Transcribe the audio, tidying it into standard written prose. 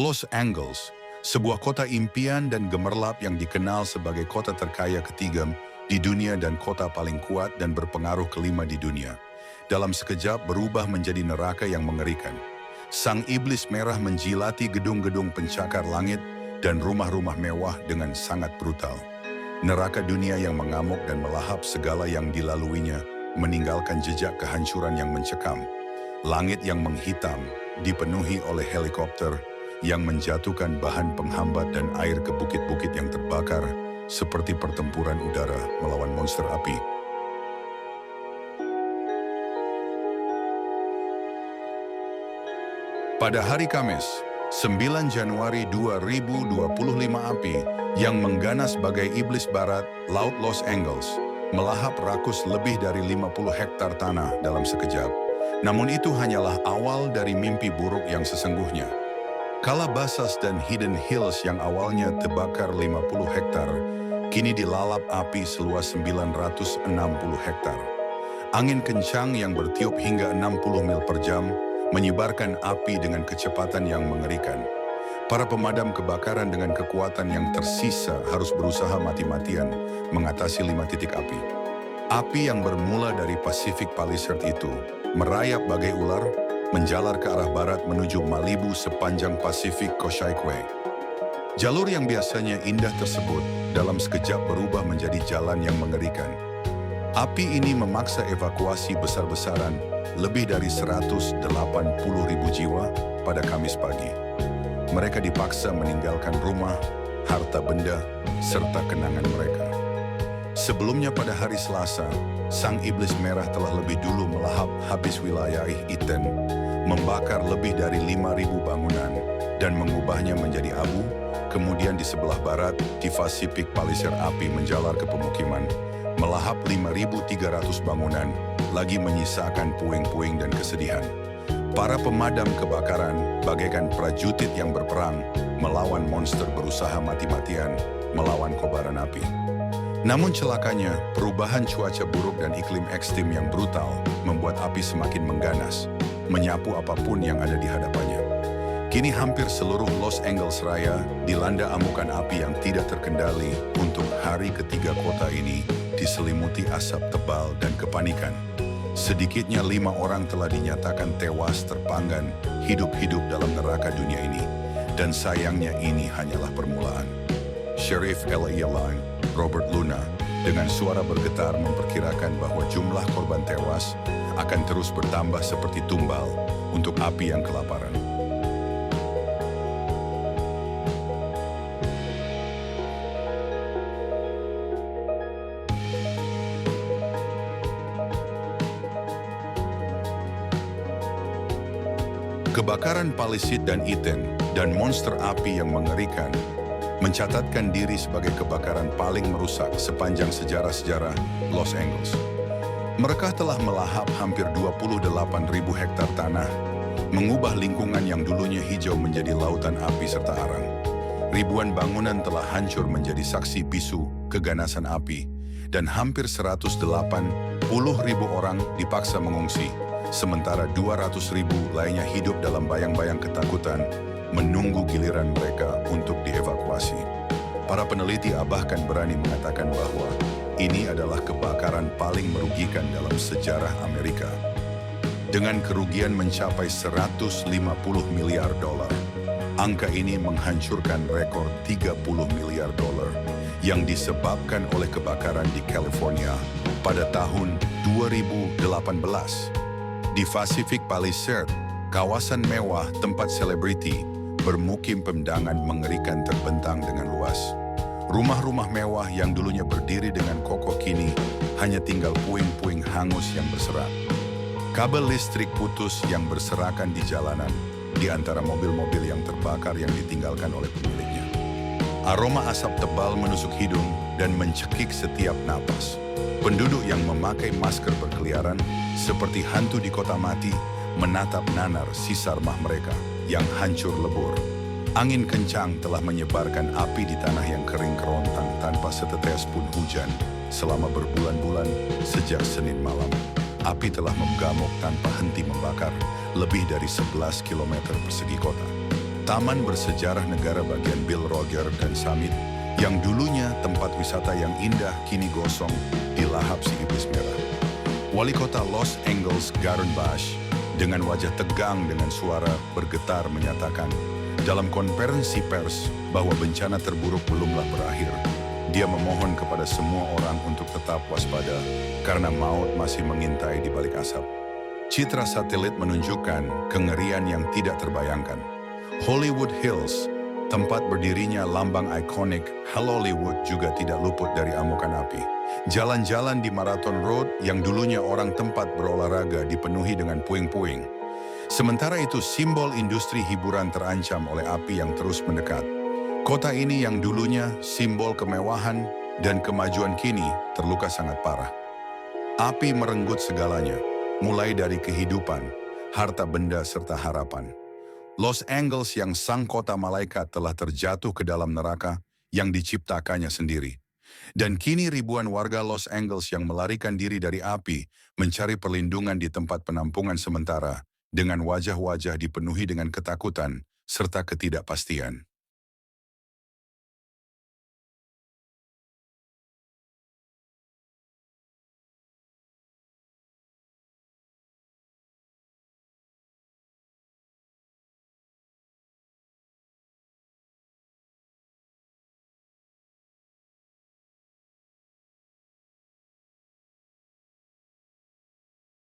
Los Angeles, sebuah kota impian dan gemerlap yang dikenal sebagai kota terkaya ketiga di dunia dan kota paling kuat dan berpengaruh kelima di dunia, dalam sekejap berubah menjadi neraka yang mengerikan. Sang iblis merah menjilati gedung-gedung pencakar langit dan rumah-rumah mewah dengan sangat brutal. Neraka dunia yang mengamuk dan melahap segala yang dilaluinya, meninggalkan jejak kehancuran yang mencekam. Langit yang menghitam, dipenuhi oleh helikopter yang menjatuhkan bahan penghambat dan air ke bukit-bukit yang terbakar, seperti pertempuran udara melawan monster api. Pada hari Kamis, 9 Januari 2025 api yang mengganas bagai iblis barat Laut Los Angeles melahap rakus lebih dari 50 hektar tanah dalam sekejap. Namun itu hanyalah awal dari mimpi buruk yang sesungguhnya. Calabasas dan Hidden Hills yang awalnya terbakar 50 hektar, kini dilalap api seluas 960 hektar. Angin kencang yang bertiup hingga 60 mil per jam menyebarkan api dengan kecepatan yang mengerikan. Para pemadam kebakaran dengan kekuatan yang tersisa harus berusaha mati-matian mengatasi 5 titik api. Api yang bermula dari Pacific Palisades itu merayap bagai ular, menjalar ke arah barat menuju Malibu sepanjang Pacific Coast Highway. Jalur yang biasanya indah tersebut dalam sekejap berubah menjadi jalan yang mengerikan. Api ini memaksa evakuasi besar-besaran lebih dari 180.000 jiwa pada Kamis pagi. Mereka dipaksa meninggalkan rumah, harta benda, serta kenangan mereka. Sebelumnya pada hari Selasa, sang iblis merah telah lebih dulu melahap habis wilayah Eden, membakar lebih dari 5.000 bangunan dan mengubahnya menjadi abu. Kemudian di sebelah barat, di Pacific Palisades api menjalar ke pemukiman, melahap 5.300 bangunan, lagi menyisakan puing-puing dan kesedihan. Para pemadam kebakaran, bagaikan prajurit yang berperang, melawan monster berusaha mati-matian, melawan kobaran api. Namun celakanya, perubahan cuaca buruk dan iklim ekstrim yang brutal membuat api semakin mengganas, menyapu apapun yang ada di hadapannya. Kini hampir seluruh Los Angeles Raya dilanda amukan api yang tidak terkendali. Untuk hari ketiga kota ini diselimuti asap tebal dan kepanikan. Sedikitnya 5 orang telah dinyatakan tewas terpanggang hidup-hidup dalam neraka dunia ini. Dan sayangnya ini hanyalah permulaan. Sheriff LA Robert Luna dengan suara bergetar memperkirakan bahwa jumlah korban tewas akan terus bertambah seperti tumbal untuk api yang kelaparan. Kebakaran Palisades dan Eden dan monster api yang mengerikan mencatatkan diri sebagai kebakaran paling merusak sepanjang sejarah-sejarah Los Angeles. Mereka telah melahap hampir 28.000 hektar tanah, mengubah lingkungan yang dulunya hijau menjadi lautan api serta arang. Ribuan bangunan telah hancur menjadi saksi bisu keganasan api, dan hampir 180.000 orang dipaksa mengungsi. Sementara 200.000 lainnya hidup dalam bayang-bayang ketakutan, menunggu giliran mereka untuk dievakuasi. Para peneliti bahkan berani mengatakan bahwa ini adalah kebakaran paling merugikan dalam sejarah Amerika. Dengan kerugian mencapai 150 miliar dolar, angka ini menghancurkan rekor 30 miliar dolar yang disebabkan oleh kebakaran di California pada tahun 2018. Di Pacific Palisades, kawasan mewah tempat selebriti bermukim pemandangan mengerikan terbentang dengan luas. Rumah-rumah mewah yang dulunya berdiri dengan kokoh kini hanya tinggal puing-puing hangus yang berserak. Kabel listrik putus yang berserakan di jalanan di antara mobil-mobil yang terbakar yang ditinggalkan oleh pemiliknya. Aroma asap tebal menusuk hidung dan mencekik setiap napas. Penduduk yang memakai masker berkeliaran seperti hantu di kota mati menatap nanar sisa rumah mereka yang hancur lebur. Angin kencang telah menyebarkan api di tanah yang kering kerontang tanpa setetes pun hujan selama berbulan-bulan sejak Senin malam. Api telah menggamuk tanpa henti membakar lebih dari 11 km persegi kota. Taman bersejarah negara bagian Bill Roger dan Summit, yang dulunya tempat wisata yang indah kini gosong di lahap si iblis merah. Wali kota Los Angeles Garen Bush dengan wajah tegang dengan suara bergetar menyatakan dalam konferensi pers bahwa bencana terburuk belumlah berakhir. Dia memohon kepada semua orang untuk tetap waspada karena maut masih mengintai di balik asap. Citra satelit menunjukkan kengerian yang tidak terbayangkan. Hollywood Hills, tempat berdirinya lambang ikonik Hollywood, juga tidak luput dari amukan api. Jalan-jalan di Marathon Road yang dulunya orang tempat berolahraga dipenuhi dengan puing-puing. Sementara itu simbol industri hiburan terancam oleh api yang terus mendekat. Kota ini yang dulunya simbol kemewahan dan kemajuan kini terluka sangat parah. Api merenggut segalanya, mulai dari kehidupan, harta benda serta harapan. Los Angeles yang sang kota malaikat telah terjatuh ke dalam neraka yang diciptakannya sendiri. Dan kini ribuan warga Los Angeles yang melarikan diri dari api mencari perlindungan di tempat penampungan sementara dengan wajah-wajah dipenuhi dengan ketakutan serta ketidakpastian.